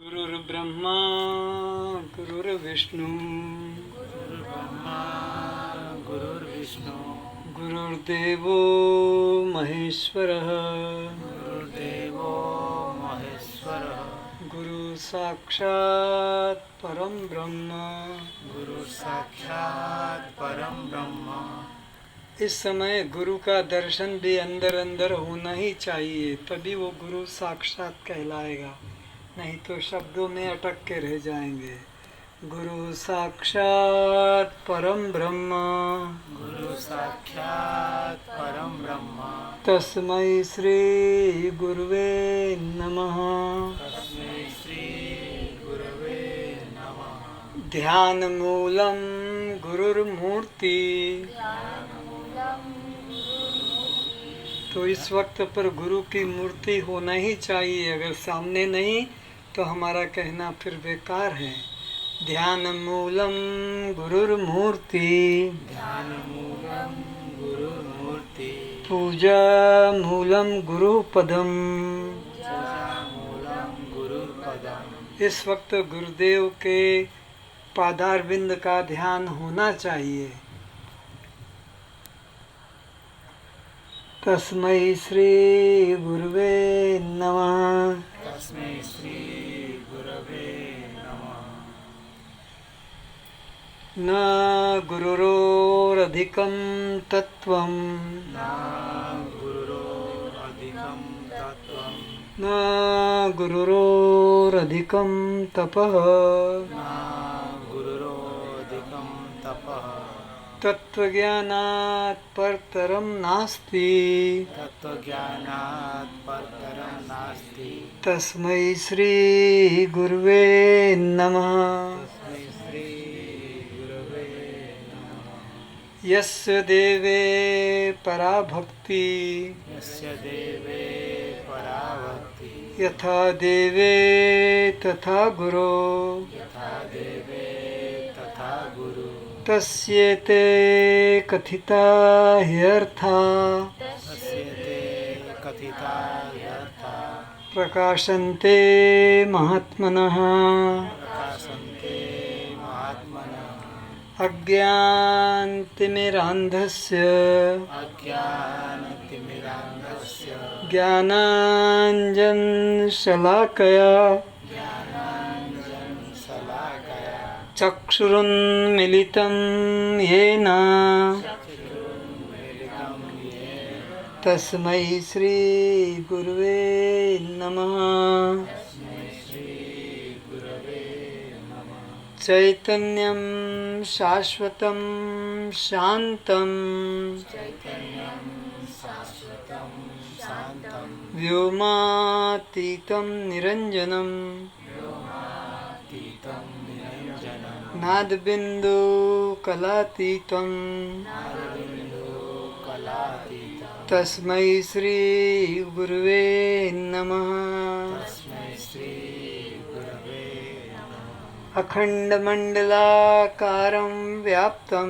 गुरुर्ब्रह्मा गुरुर्विष्णु गुरुर्ब्रह्मा गुरुर्विष्णु गुरुर्देवो महेश्वरः गुरुर्देवो महेश्वरः गुरु साक्षात् परम ब्रह्म। गुरु साक्षात् परम ब्रह्म। इस समय गुरु का दर्शन भी अंदर अंदर होना ही चाहिए, तभी वो गुरु साक्षात कहलाएगा, नहीं तो शब्दों में अटक के रह जाएंगे। गुरु साक्षात परम ब्रह्म गुरु साक्षात् परम ब्रह्म। तस्मै श्री गुरुवे नमः। तस्मै श्री गुरवे नमः। ध्यान मूलम गुरुर्मूर्ति। तो इस वक्त पर गुरु की मूर्ति होना ही चाहिए, अगर सामने नहीं तो हमारा कहना फिर बेकार है। ध्यान मूलम गुरुर्मूर्ति। ध्यान मूलम गुरुर्मूर्ति। पूजा मूलम गुरुपदम। पूजा मूलम गुरुपदम। इस वक्त गुरुदेव के पादारविंद का ध्यान होना चाहिए। तस्मै श्री गुरुवे नमः। तस्मै श्री गुरवे नमः। न गुरुरोरधिकं तत्त्वं न गुरुरोरधिकं तत्त्वं। न गुरुरोरधिकं तपः न गुरुरोरधिकं तपः। तत्त्वज्ञानात् परतरं नास्ति। तत्त्वज्ञानात् परतरं नास्ति। तस्मै श्री गुरुवे नमः। तस्मै श्री गुरवे नमः। यस्य देवे परा भक्ति यस्य देवे परा भक्ति। यथा देवे तथा गुरो यथा देवे तथा गुरु। तस्येते कथिता ह्यर्था तस्य ते कथिता ह्यर्था। प्रकाशन्ते महात्मनः। प्रकाशन्ते महात्मनः। अज्ञानतिमिरान्धस्य अज्ञानतिमिरान्धस्य ज्ञानाञ्जनशलाकया ज्ञानाञ्जनशलाकया चक्षुरुन्मिलितं येन चक्षुरुन्मीलितं येन तस्मै श्री गुरुवे नमः। तस्मै श्री गुरवे नमः। चैतन्यं शाश्वतं शान्तं चैतन्यं शाश्वतं शान्तं व्योमातीतं निरञ्जनं व्योमातीतं निरञ्जनं नादबिन्दुकलातीतं नादबिन्दुकलातीतं। तस्मै श्री गुरुवे नमः। तस्मै श्री गुरवे नमः। अखण्डमण्डलाकारं व्याप्तं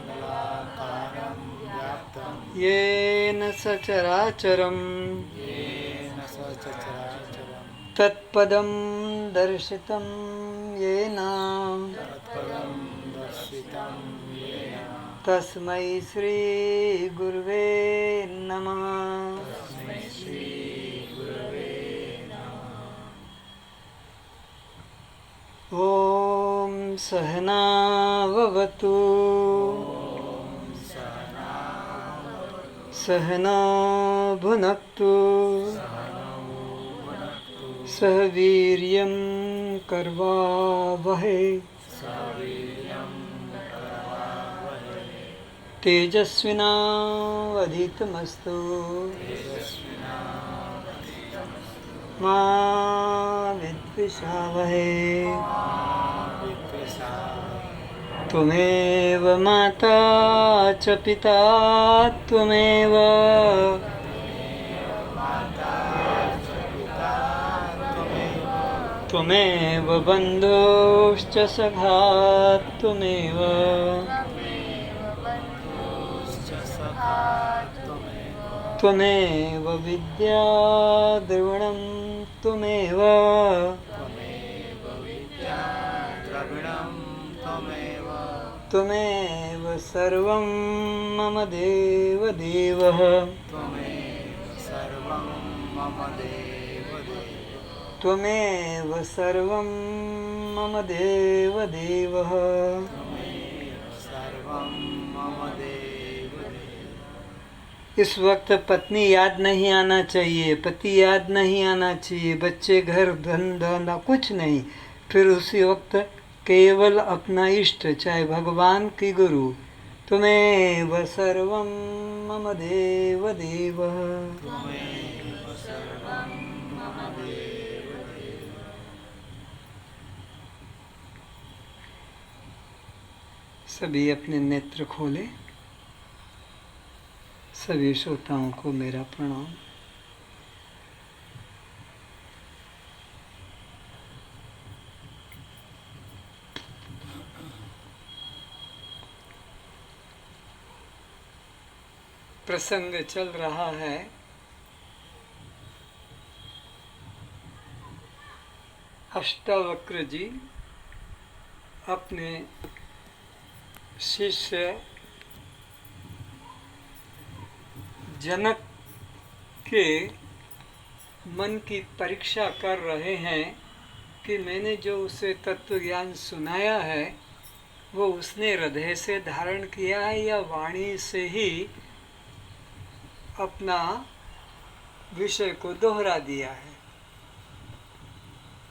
मण्डलाकारं व्याप्तं येन सचराचरं येन सचराचरं तत्पदं दर्शितं येन तत्पदं दर्शितं येन तस्मै श्री गुरुवे नमः। तस्मै श्री गुरवे नमः। ॐ सहना भवतु सहना भुनक्तु सह वीर्यं कर्वावहै सवीर्यं करवावहै। तेजस्विनावधीतमस्तु मा विद्विषावहै। त्वमेव माता च पिता त्वमेव त्वमेव बन्धुश्च सखा त्वमेव त्वमेव विद्या द्रविणं त्वमेव त्वमेव विद्या द्रविणं त्वमेव त्वमेव सर्वं मम देव देवः त्वमेव सर्वं मम देव देव त्वमेव सर्वं मम देव देवः त्वमेव सर्वं मम देव देव। इस वक्त पत्नी याद नहीं आना चाहिए, पति याद नहीं आना चाहिए, बच्चे, घर, धन धंधा कुछ नहीं। फिर उसी वक्त केवल अपना इष्ट, चाहे भगवान की गुरु, त्वमेव सर्वं मम देव देवः त्वमेव सर्वं मम देव देव। सभी अपने नेत्र खोले। सभी श्रोताओं को मेरा प्रणाम। प्रसंग चल रहा है अष्टावक्र जी अपने शिष्य जनक के मन की परीक्षा कर रहे हैं कि मैंने जो उसे तत्व ज्ञान सुनाया है वो उसने हृदय से धारण किया है या वाणी से ही अपना विषय को दोहरा दिया है।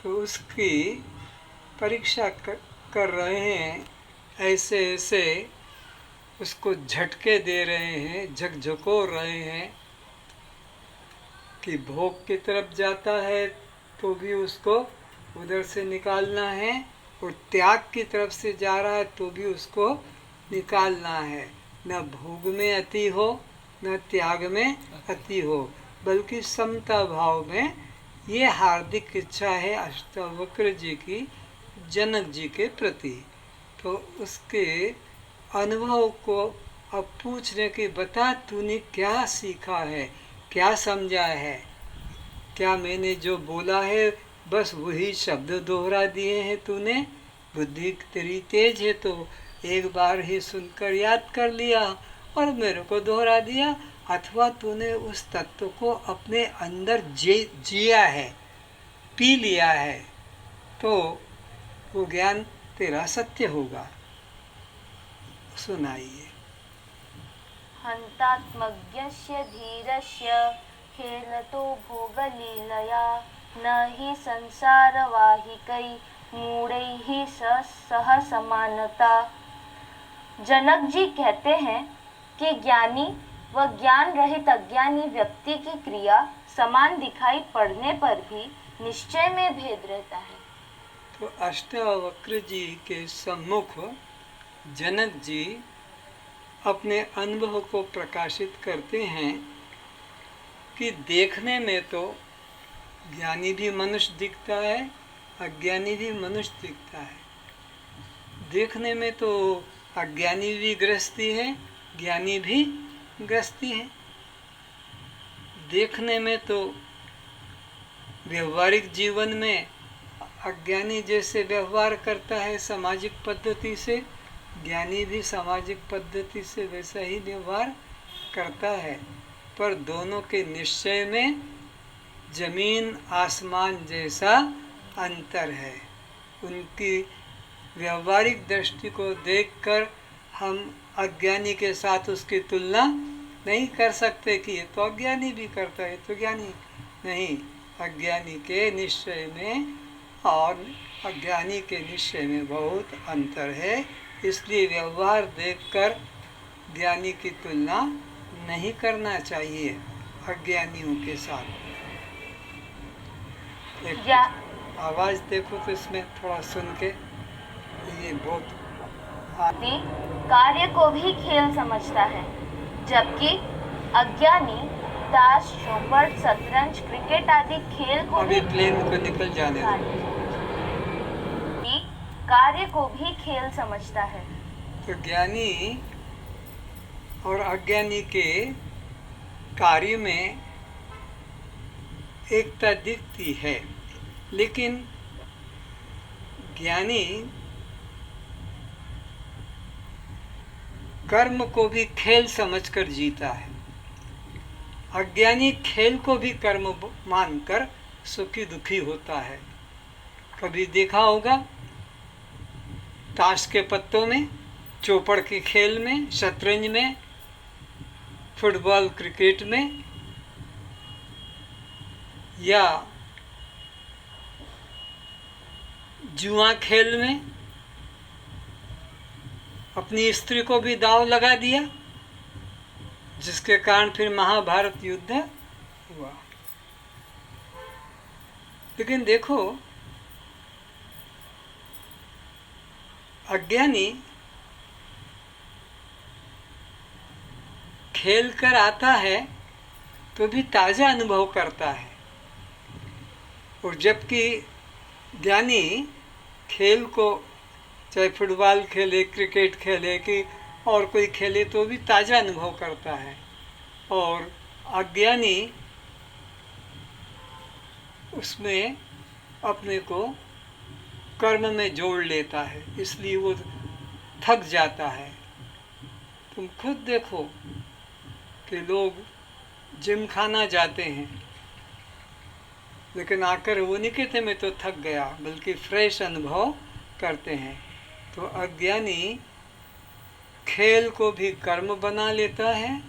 तो उसकी परीक्षा कर रहे हैं, ऐसे ऐसे उसको झटके दे रहे हैं, झकझकोर रहे हैं कि भोग की तरफ जाता है तो भी उसको उधर से निकालना है, और त्याग की तरफ से जा रहा है तो भी उसको निकालना है। न भोग में अति हो न त्याग में अति हो, बल्कि समता भाव में। ये हार्दिक इच्छा है अष्टावक्र जी की जनक जी के प्रति। तो उसके अनुभव को अब पूछ रहे कि बता तूने क्या सीखा है, क्या समझा है, क्या मैंने जो बोला है बस वही शब्द दोहरा दिए हैं तूने? बुद्धि तेरी तेज है तो एक बार ही सुनकर याद कर लिया और मेरे को दोहरा दिया, अथवा तूने उस तत्व को अपने अंदर जिया है, पी लिया है, तो वो ज्ञान तेरा सत्य होगा। सुनाइए। हन्तात्मज्ञस्य धीरस्य खेलतो भोगलीलया न हि संसारवाहिकै मूढ़ैः सह समानता। जनक जी कहते हैं कि ज्ञानी व ज्ञान रहित अज्ञानी व्यक्ति की क्रिया समान दिखाई पड़ने पर भी निश्चय में भेद रहता है। तो अष्टावक्र जी के सम्मुख जनक जी अपने अनुभव को प्रकाशित करते हैं कि देखने में तो ज्ञानी भी मनुष्य दिखता है, अज्ञानी भी मनुष्य दिखता है। देखने में तो अज्ञानी भी गृहस्थी है, ज्ञानी भी गृहस्थी है। देखने में तो व्यवहारिक जीवन में अज्ञानी जैसे व्यवहार करता है सामाजिक पद्धति से, ज्ञानी भी सामाजिक पद्धति से वैसा ही व्यवहार करता है। पर दोनों के निश्चय में जमीन आसमान जैसा अंतर है। उनकी व्यवहारिक दृष्टि को देखकर हम अज्ञानी के साथ उसकी तुलना नहीं कर सकते कि ये तो अज्ञानी भी करता है, तो ज्ञानी नहीं। अज्ञानी के निश्चय में और अज्ञानी के निश्चय में बहुत अंतर है। इसलिए व्यवहार देखकर ज्ञानी की तुलना नहीं करना चाहिए अज्ञानियों के साथ। आवाज देखो तो इसमें थोड़ा सुन के ये बहुत कार्य को भी खेल समझता है, जबकि अज्ञानी ताश, चौपड़, शतरंज, क्रिकेट आदि खेल को अभी भी प्लेन को निकल जाने दो। कार्य को भी खेल समझता है। तो ज्ञानी और अज्ञानी के कार्य में एकता दिखती है, लेकिन ज्ञानी कर्म को भी खेल समझकर जीता है। अज्ञानी खेल को भी कर्म मानकर सुखी दुखी होता है। कभी देखा होगा ताश के पत्तों में, चौपड़ के खेल में, शतरंज में, फुटबॉल क्रिकेट में, या जुआ खेल में अपनी स्त्री को भी दांव लगा दिया, जिसके कारण फिर महाभारत युद्ध हुआ। लेकिन देखो, अज्ञानी खेल कर आता है तो भी ताजा अनुभव करता है, और जबकि ज्ञानी खेल को, चाहे फुटबॉल खेले, क्रिकेट खेले कि और कोई खेले, तो भी ताज़ा अनुभव करता है। और अज्ञानी उसमें अपने को कर्म में जोड़ लेता है, इसलिए वो थक जाता है। तुम खुद देखो कि लोग जिम खाना जाते हैं, लेकिन आकर वो नहीं कहते मैं तो थक गया, बल्कि फ्रेश अनुभव करते हैं। तो अज्ञानी खेल को भी कर्म बना लेता है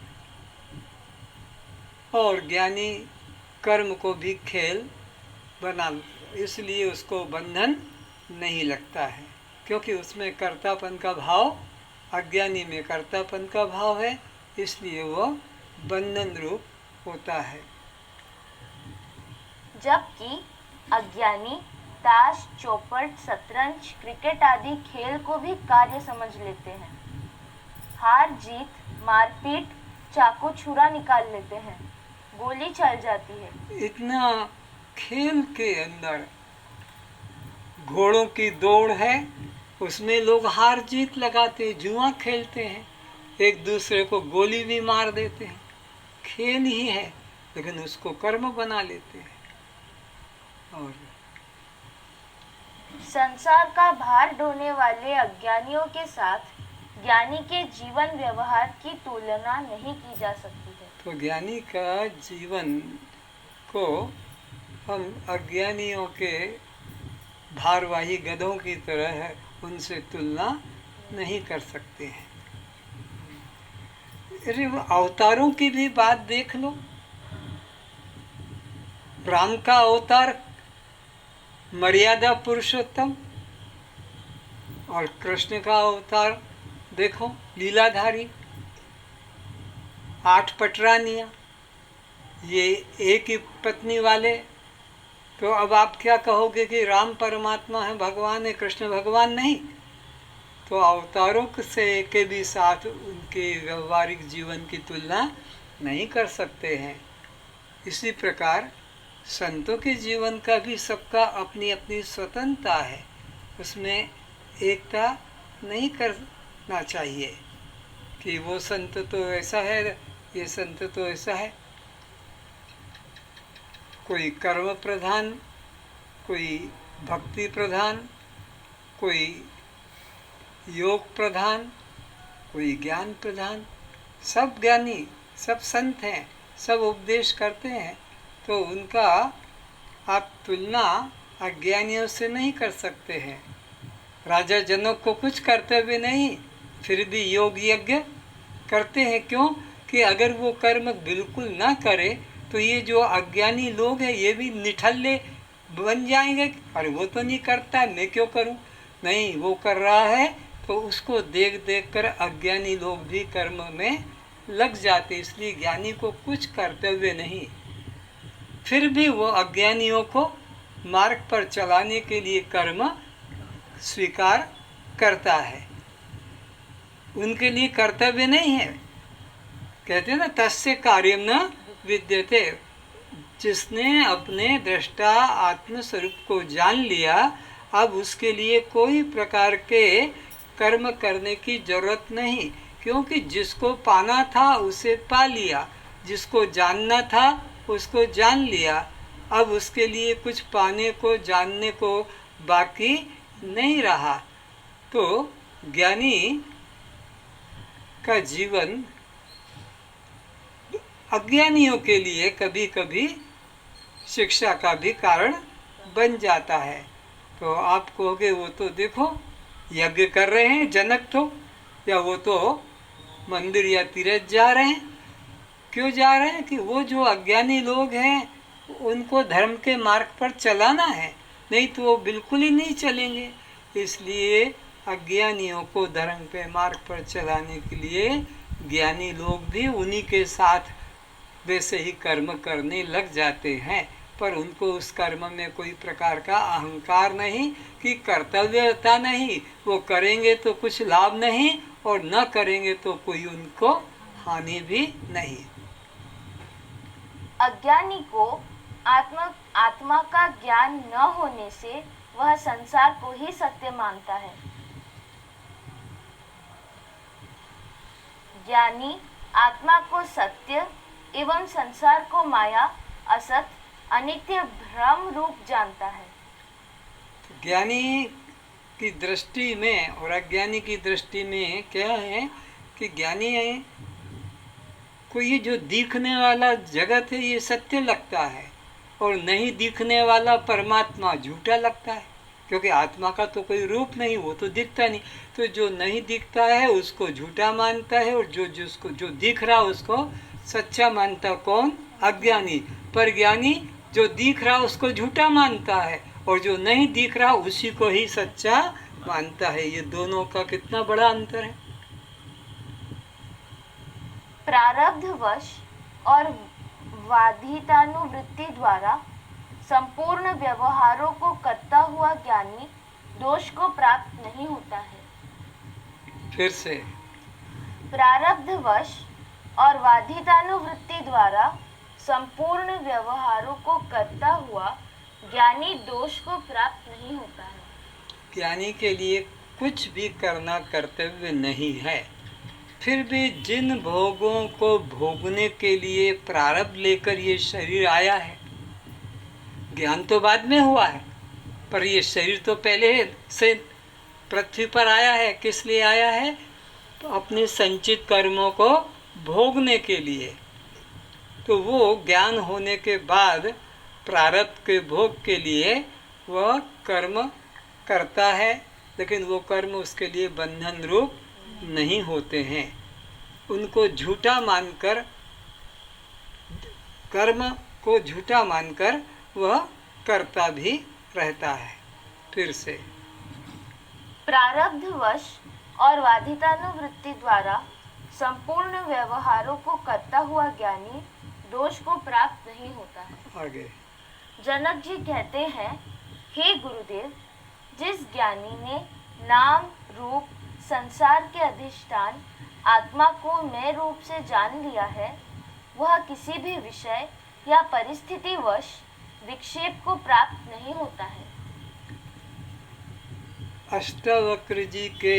और ज्ञानी कर्म को भी खेल बना, इसलिए उसको बंधन नहीं लगता है, क्योंकि उसमें कर्तापन का भाव, अज्ञानी में कर्तापन का भाव है, इसलिए वो बंधन रूप होता है। जबकि अज्ञानी ताश, चौपट, शतरंज, क्रिकेट आदि खेल को भी कार्य समझ लेते हैं। हार जीत, मारपीट, चाकू छुरा निकाल लेते हैं, गोली चल जाती है। इतना खेल के अंदर घोड़ों की दौड़ है, उसमें लोग हार जीत लगाते, जुआ खेलते हैं, एक दूसरे को गोली भी मार देते हैं। खेल ही है, लेकिन उसको कर्म बना लेते हैं। और संसार का भार ढोने वाले अज्ञानियों के साथ ज्ञानी के जीवन व्यवहार की तुलना नहीं की जा सकती है। तो ज्ञानी का जीवन को हम अज्ञानियों के भारवाही गधों की तरह है, उनसे तुलना नहीं कर सकते हैं। अरे वो अवतारों की भी बात देख लो। राम का अवतार मर्यादा पुरुषोत्तम, और कृष्ण का अवतार देखो लीलाधारी, 8 पटरानियाँ, ये एक ही पत्नी वाले। तो अब आप क्या कहोगे कि राम परमात्मा है, भगवान है, कृष्ण भगवान नहीं? तो अवतारों से के भी साथ उनके व्यवहारिक जीवन की तुलना नहीं कर सकते हैं। इसी प्रकार संतों के जीवन का भी सबका अपनी अपनी स्वतंत्रता है, उसमें एकता नहीं करना चाहिए कि वो संत तो ऐसा है, ये संत तो ऐसा है। कोई कर्म प्रधान, कोई भक्ति प्रधान, कोई योग प्रधान, कोई ज्ञान प्रधान। सब ज्ञानी, सब संत हैं, सब उपदेश करते हैं, तो उनका आप तुलना अज्ञानियों से नहीं कर सकते हैं। राजा जनक को कुछ कर्तव्य नहीं, फिर भी योग यज्ञ करते हैं। क्यों? कि अगर वो कर्म बिल्कुल ना करे तो ये जो अज्ञानी लोग हैं ये भी निठल्ले बन जाएंगे। अरे वो तो नहीं करता, मैं क्यों करूं? नहीं, वो कर रहा है तो उसको देख देख कर अज्ञानी लोग भी कर्म में लग जाते। इसलिए ज्ञानी को कुछ कर्तव्य नहीं, फिर भी वो अज्ञानियों को मार्ग पर चलाने के लिए कर्म स्वीकार करता है। उनके लिए कर्तव्य नहीं है। कहते हैं ना, तस्य कार्यम न विद्यते। जिसने अपने दृष्टा आत्मस्वरूप को जान लिया, अब उसके लिए कोई प्रकार के कर्म करने की जरूरत नहीं, क्योंकि जिसको पाना था उसे पा लिया, जिसको जानना था उसको जान लिया। अब उसके लिए कुछ पाने को जानने को बाकी नहीं रहा। तो ज्ञानी का जीवन अज्ञानियों के लिए कभी कभी शिक्षा का भी कारण बन जाता है। तो आप कहोगे वो तो देखो यज्ञ कर रहे हैं जनक तो, या वो तो मंदिर या तीर्थ जा रहे हैं। क्यों जा रहे हैं? कि वो जो अज्ञानी लोग हैं उनको धर्म के मार्ग पर चलाना है, नहीं तो वो बिल्कुल ही नहीं चलेंगे। इसलिए अज्ञानियों को धर्म के मार्ग पर चलाने के लिए ज्ञानी लोग भी उन्हीं के साथ वैसे ही कर्म करने लग जाते हैं, पर उनको उस कर्म में कोई प्रकार का अहंकार नहीं, कि कर्तव्यता नहीं। वो करेंगे तो कुछ लाभ नहीं और न करेंगे तो कोई उनको हानि भी नहीं। अज्ञानी को आत्मा का ज्ञान न होने से वह संसार को ही सत्य मानता है। ज्ञानी आत्मा को सत्य एवं संसार को माया, असत, अनित्य, भ्रम रूप जानता है। ज्ञानी की दृष्टि में और अज्ञानी की दृष्टि में क्या है कि ज्ञानी है को ये जो दिखने वाला जगत है ये सत्य लगता है, और नहीं दिखने वाला परमात्मा झूठा लगता है, क्योंकि आत्मा का तो कोई रूप नहीं, वो तो दिखता नहीं। तो जो नहीं दिखता है उसको झूठा मानता है, और जो दिख रहा उसको सच्चा मानता कौन? अज्ञानी। पर ज्ञानी जो दिख रहा उसको झूठा मानता है, और जो नहीं दिख रहा उसी को ही सच्चा मानता है। ये दोनों का कितना बड़ा अंतर है। प्रारब्धवश और वाधितानुवृत्ति द्वारा संपूर्ण व्यवहारों को करता हुआ ज्ञानी दोष को प्राप्त नहीं होता है। फिर से प्रारब्धवश और वाधितानुवृत्ति द्वारा संपूर्ण व्यवहारों को करता हुआ ज्ञानी दोष को प्राप्त नहीं होता है। ज्ञानी के लिए कुछ भी करना कर्तव्य नहीं है, फिर भी जिन भोगों को भोगने के लिए प्रारब्ध लेकर ये शरीर आया है, ज्ञान तो बाद में हुआ है, पर ये शरीर तो पहले से पृथ्वी पर आया है। किस लिए आया है? तो अपने संचित कर्मों को भोगने के लिए। तो वो ज्ञान होने के बाद प्रारब्ध के भोग के लिए वह कर्म करता है, लेकिन वो कर्म उसके लिए बंधन रूप नहीं होते हैं। उनको झूठा मानकर, कर्म को झूठा मानकर वह करता भी रहता है। फिर से प्रारब्धवश और वाधितानुवृत्ति द्वारा संपूर्ण व्यवहारों को करता हुआ ज्ञानी दोष को प्राप्त नहीं होता है। आगे जनक जी कहते हैं, हे गुरुदेव, जिस ज्ञानी ने नाम रूप संसार के अधिष्ठान आत्मा को मैं रूप से जान लिया है, वह किसी भी विषय या परिस्थितिवश विक्षेप को प्राप्त नहीं होता है। अष्टावक्र जी के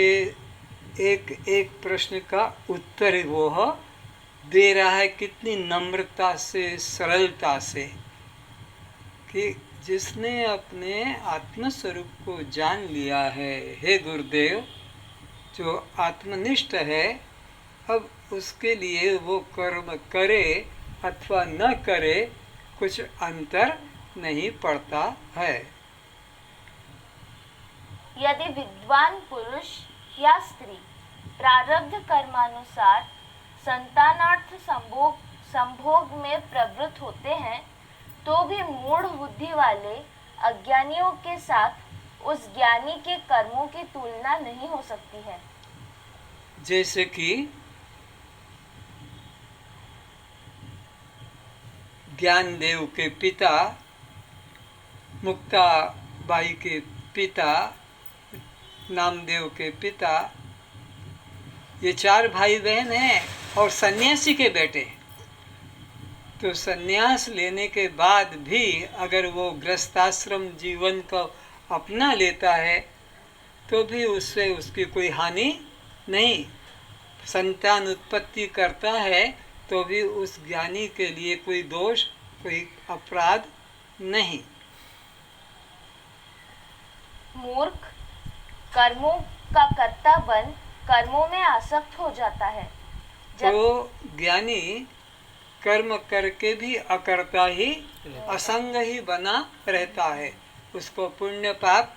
एक एक प्रश्न का उत्तर वो दे रहा है, कितनी नम्रता से, सरलता से, कि जिसने अपने आत्मस्वरूप को जान लिया है, हे गुरुदेव, जो आत्मनिष्ठ है, अब उसके लिए वो कर्म करे अथवा न करे कुछ अंतर नहीं पड़ता है। यदि विद्वान पुरुष या स्त्री प्रारब्ध कर्मानुसार संतानार्थ संभोग में प्रवृत्त होते हैं, तो भी मूढ़ बुद्धि वाले अज्ञानियों के साथ उस ज्ञानी के कर्मों की तुलना नहीं हो सकती है। जैसे कि ज्ञानदेव के पिता, मुक्ताबाई के पिता, नामदेव के पिता, ये 4 भाई बहन हैं और सन्यासी के बेटे। तो सन्यास लेने के बाद भी अगर वो गृहस्थाश्रम जीवन को अपना लेता है तो भी उससे उसकी कोई हानि नहीं। संतान उत्पत्ति करता है तो भी उस ज्ञानी के लिए कोई दोष, कोई अपराध नहीं। मूर्ख कर्मों का कर्ता बन कर्मों में आसक्त हो जाता है। तो ज्ञानी कर्म करके भी अकर्ता ही, असंग ही बना रहता है। उसको पुण्य पाप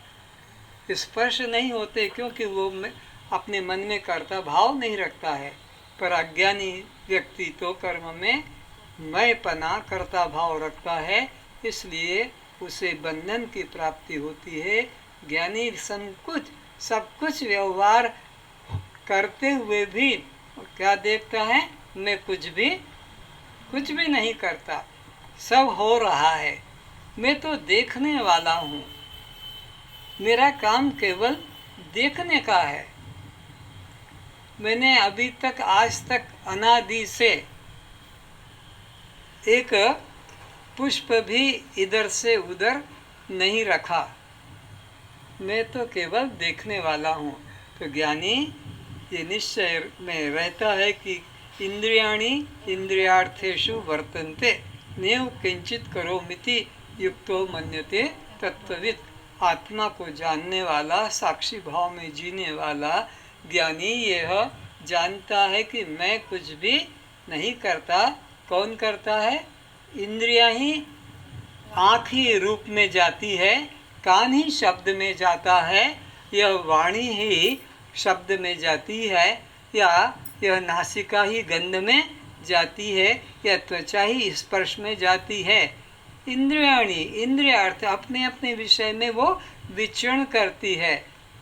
स्पर्श नहीं होते, क्योंकि वो अपने मन में कर्ता भाव नहीं रखता है। पर अज्ञानी व्यक्ति तो कर्म में मैंपना कर्ता भाव रखता है, इसलिए उसे बंधन की प्राप्ति होती है। ज्ञानी सब कुछ व्यवहार करते हुए भी क्या देखता है, मैं कुछ भी नहीं करता, सब हो रहा है, मैं तो देखने वाला हूँ, मेरा काम केवल देखने का है। मैंने अभी तक आज तक अनादि से एक पुष्प भी इधर से उधर नहीं रखा, मैं तो केवल देखने वाला हूँ। तो ज्ञानी ये निश्चय में रहता है कि इंद्रियाणि इंद्रियार्थेषु वर्तन्ते नैव किंचित करोमिति युक्तो मन्यते तत्त्ववित्। आत्मा को जानने वाला, साक्षी भाव में जीने वाला ज्ञानी यह जानता है कि मैं कुछ भी नहीं करता। कौन करता है? इंद्रियां ही, आँख ही रूप में जाती है, कान ही शब्द में जाता है, यह वाणी ही शब्द में जाती है, या यह नासिका ही गंध में जाती है, या त्वचा ही स्पर्श में जाती है। इंद्रियाणी, इंद्रियार्थ अपने अपने विषय में वो विचरण करती है,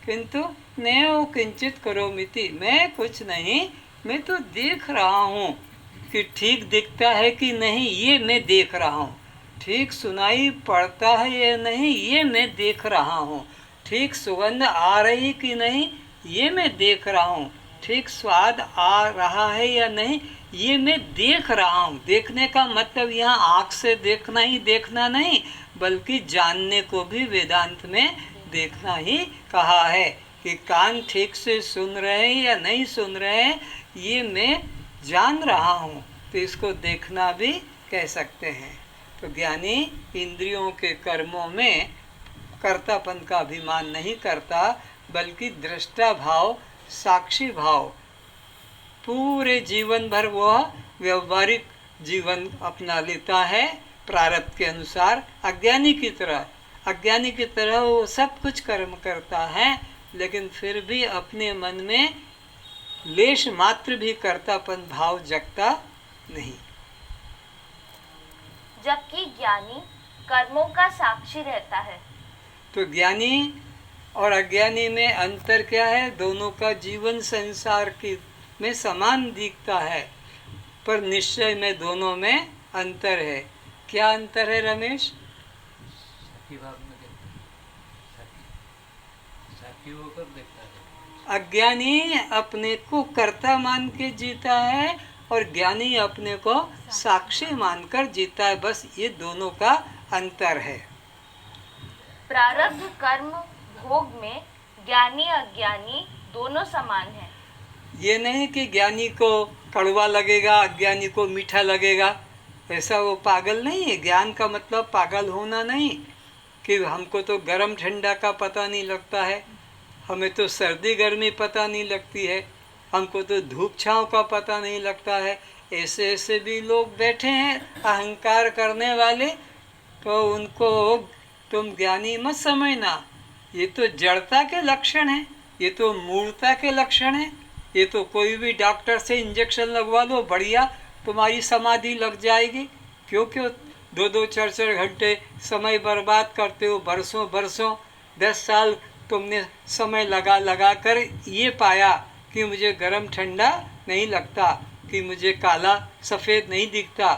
किंतु नैव किंचित करोमिति, मैं कुछ नहीं, मैं तो देख रहा हूँ कि ठीक दिखता है कि नहीं, ये मैं देख रहा हूँ। ठीक सुनाई पड़ता है या नहीं, ये मैं देख रहा हूँ। ठीक सुगंध आ रही कि नहीं, ये मैं देख रहा हूँ। ठीक स्वाद आ रहा है या नहीं, ये मैं देख रहा हूँ। देखने का मतलब यहाँ आँख से देखना ही देखना नहीं, बल्कि जानने को भी वेदांत में देखना ही कहा है कि कान ठीक से सुन रहे हैं या नहीं सुन रहे हैं, ये मैं जान रहा हूँ, तो इसको देखना भी कह सकते हैं। तो ज्ञानी इंद्रियों के कर्मों में कर्तापन का अभिमान नहीं करता, बल्कि दृष्टा भाव, साक्षी भाव, पूरे जीवन भर वह व्यवहारिक जीवन अपना लेता है प्रारब्ध के अनुसार। अज्ञानी की तरह वो सब कुछ कर्म करता है, लेकिन फिर भी अपने मन में लेश मात्र भी कर्तापन भाव जगता नहीं। जबकि ज्ञानी कर्मों का साक्षी रहता है। तो ज्ञानी और अज्ञानी में अंतर क्या है? दोनों का जीवन संसार की में समान दिखता है, पर निश्चय में दोनों में अंतर है। क्या अंतर है रमेश? अज्ञानी अपने को कर्ता मान के जीता है और ज्ञानी अपने को साक्षी मानकर जीता है, बस ये दोनों का अंतर है। प्रारब्ध कर्म भोग में ज्ञानी अज्ञानी दोनों समान हैं। ये नहीं कि ज्ञानी को कड़वा लगेगा, अज्ञानी को मीठा लगेगा, ऐसा वो पागल नहीं है। ज्ञान का मतलब पागल होना नहीं कि हमको तो गर्म ठंडा का पता नहीं लगता है, हमें तो सर्दी गर्मी पता नहीं लगती है, हमको तो धूप छाँव का पता नहीं लगता है। ऐसे ऐसे भी लोग बैठे हैं अहंकार करने वाले, तो उनको तुम ज्ञानी मत समझना। ये तो जड़ता के लक्षण है, ये तो मूर्ता के लक्षण है। ये तो कोई भी डॉक्टर से इंजेक्शन लगवा लो, बढ़िया तुम्हारी समाधि लग जाएगी। क्यों 2-2 4-4 घंटे समय बर्बाद करते हो, बरसों 10 साल तुमने समय लगा कर ये पाया कि मुझे गर्म ठंडा नहीं लगता, कि मुझे काला सफ़ेद नहीं दिखता।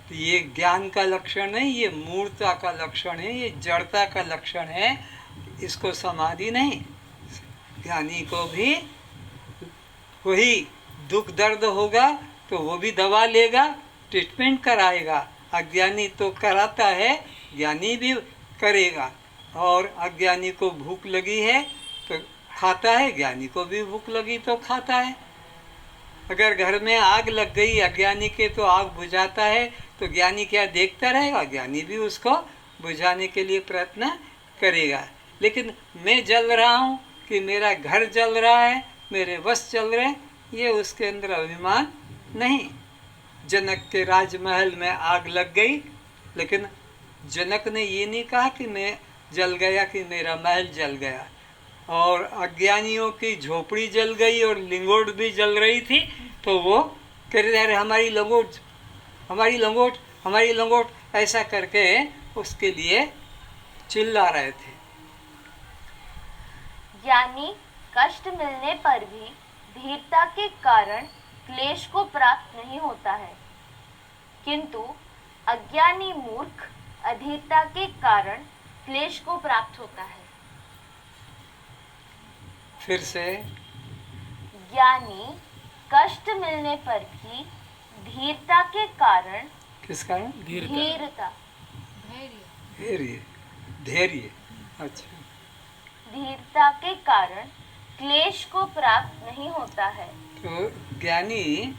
तो ये ज्ञान का लक्षण नहीं, ये मूर्ता का लक्षण है, ये जड़ता का लक्षण है। इसको समाधि नहीं। ज्ञानी को भी वही दुख दर्द होगा तो वो भी दवा लेगा, ट्रीटमेंट कराएगा। अज्ञानी तो कराता है, ज्ञानी भी करेगा। और अज्ञानी को भूख लगी है तो खाता है, ज्ञानी को भी भूख लगी तो खाता है। अगर घर में आग लग गई अज्ञानी के तो आग बुझाता है, तो ज्ञानी क्या देखता रहेगा? ज्ञानी भी उसको बुझाने के लिए प्रयत्न करेगा। लेकिन मैं जल रहा हूँ कि मेरा घर जल रहा है, मेरे वश चल रहे हैं, ये उसके अंदर अभिमान नहीं। जनक के राजमहल में आग लग गई, लेकिन जनक ने ये नहीं कहा कि मैं जल गया, कि मेरा महल जल गया। और अज्ञानियों की झोपड़ी जल गई और लिंगोट भी जल रही थी, तो वो कह रहे अरे हमारी लंगोट, हमारी लंगोट, हमारी लंगोट, ऐसा करके उसके लिए चिल्ला रहे थे। यानी कष्ट मिलने पर भी धीरता के कारण क्लेश को प्राप्त नहीं होता है, किंतु अज्ञानी मूर्ख अधीरता के कारण क्लेश को प्राप्त होता है। फिर से, ज्ञानी कष्ट मिलने पर भी धीरता के कारण, किस कारण? धीरता, धैर्य, धैर्य, अच्छा, धीरता के कारण क्लेश को प्राप्त नहीं होता है। तो ज्ञानी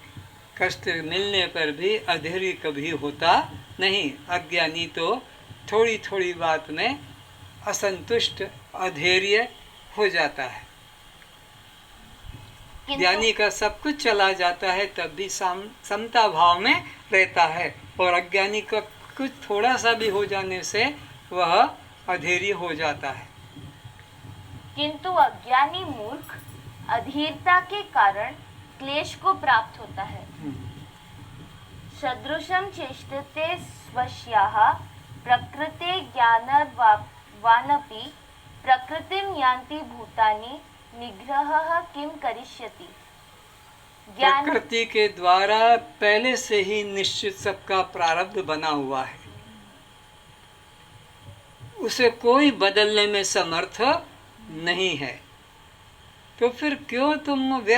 कष्ट मिलने पर भी अधैर्य कभी होता नहीं। अज्ञानी तो थोड़ी थोड़ी बात में असंतुष्ट, अधैर्य हो जाता है। ज्ञानी का सब कुछ चला जाता है तब भी समता भाव में रहता है, और अज्ञानी का कुछ थोड़ा सा भी हो जाने से वह अधैर्य हो जाता है। किंतु अज्ञानी मूर्ख अधीरता के कारण क्लेश को प्राप्त होता है। सदृशं चेष्टते स्वस्याः प्रकृते ज्ञानवानपि प्रकृतिं यान्ति भूतानि निग्रहः किं करिष्यति। प्रकृति के द्वारा पहले से ही निश्चित सबका प्रारब्ध बना हुआ है, उसे कोई बदलने में समर्थ नहीं है। तो फिर क्यों तुम